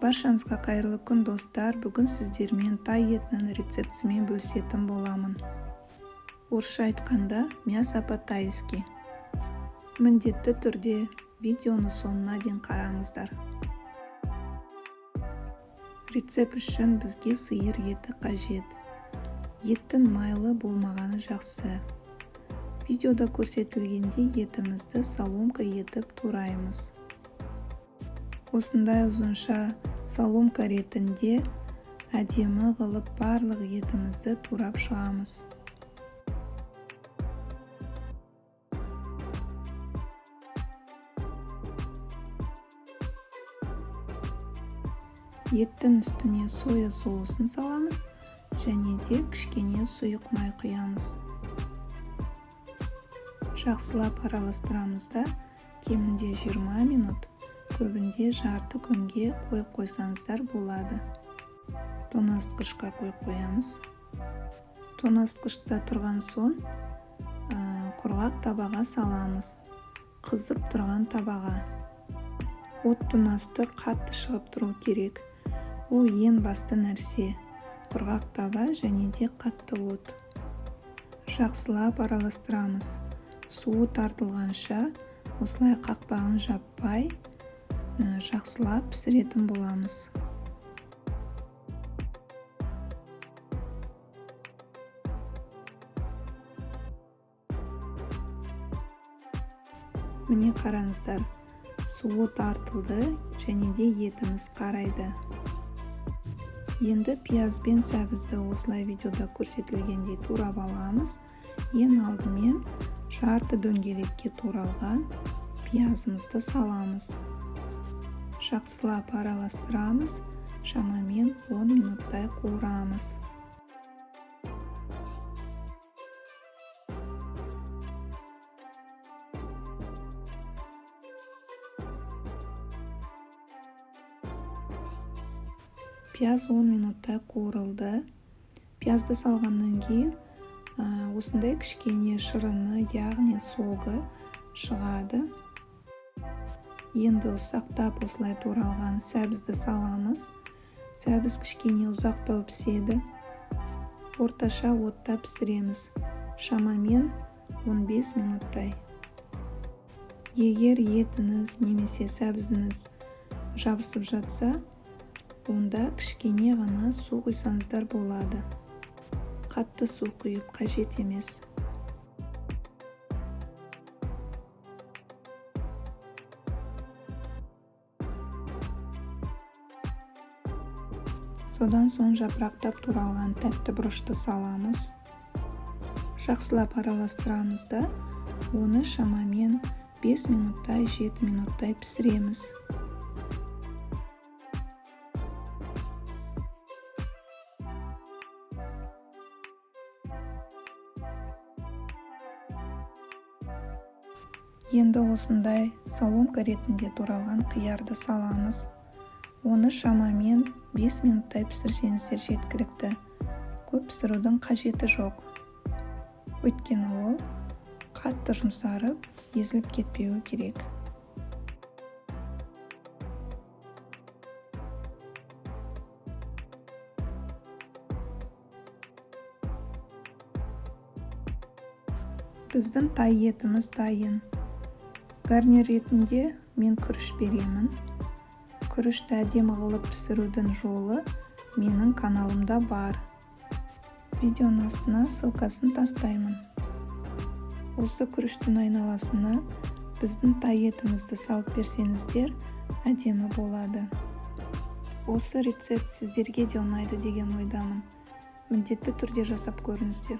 Баршаңызға қайырлы күн достар. Бүгін сіздермен тай етінің рецептісімен бөлісетін боламын. Орысша айтқанда мясо по-тайски. Міндетті түрде видеоны соңына дейін қараңыздар. Рецепт үшін бізге сиыр еті қажет. Еттің майлы болмағаны жақсы. Видеода көрсетілгендей етімізді соломка етіп тураймыз. Осындай ұзынша соломка ретінде әдемі қылып барлық етімізді турап шығамыз. Еттің үстіне соя соусын саламыз және де кішкене сұйық май құямыз. Жақсылап араластырамыз да кемінде 20 минут, көбінде жарты күнге қойып қойсаңыздар болады. Тоңазытқышқа қойып қоямыз. Тоңазытқышта тұрған соң құрғақ табаға саламыз. Қызып тұрған табаға. Оттың асты қатты шығып тұру керек. Ол ең басты нәрсе. Құрғақ таба және де қатты от. Жақсылап араластырамыз. Суы тартылғанша осылай қақпағын жаппай жақсылап пісіретін боламыз. Міне қараңыздар, суы тартылды және де етіміз қарайды. Енді пияз бен сәбізді осылай видеода көрсетілгендей турап аламыз. Ең алдымен жарты дөңгелекке туралған пиязымызды саламыз. Жақсылап араластырамыз, шамамен 10 минуттай қуырамыз. Пияз 10 минуттай қуырылды. Пиязды салғаннан кейін осындай кішкене шырыны, яғни соғы шығады. Енді ұсақтап осылай туралған сәбізді саламыз. Сәбіз кішкене ұзақтау піседі. Орташа отта пісіреміз. Шамамен 15 минуттай. Егер етіңіз немесе сәбізіңіз жабысып жатса, онда кішкене ғана су құйсаңыздар болады. Қатты су құйып қажет емес. Содан соң жапырақтап туралған тәтті бұрышты саламыз. Жақсылап араластырамыз да, оны шамамен 5 минуттай, 7 минуттай пісіреміз. Енді осындай соломка ретінде туралған қиярды саламыз. Оны шамамен 5 минуттай пісірсеңіздер жеткілікті. Көп пісірудің қажеті жоқ. Өйткені ол қатты жұмсарып, езіліп кетпеуі керек. Біздің тай етіміз дайын. Гарнир ретінде мен күріш беремін. Күрішті әдемі қылып пісірудің жолы менің каналымда бар. Видеоның астына ссылкасын тастаймын. Осы күріштің айналасына біздің тай етімізді салып берсеңіздер, әдемі болады. Осы рецепт сіздерге де ұнайды деген ойдамын. Міндетті түрде жасап көріңіздер.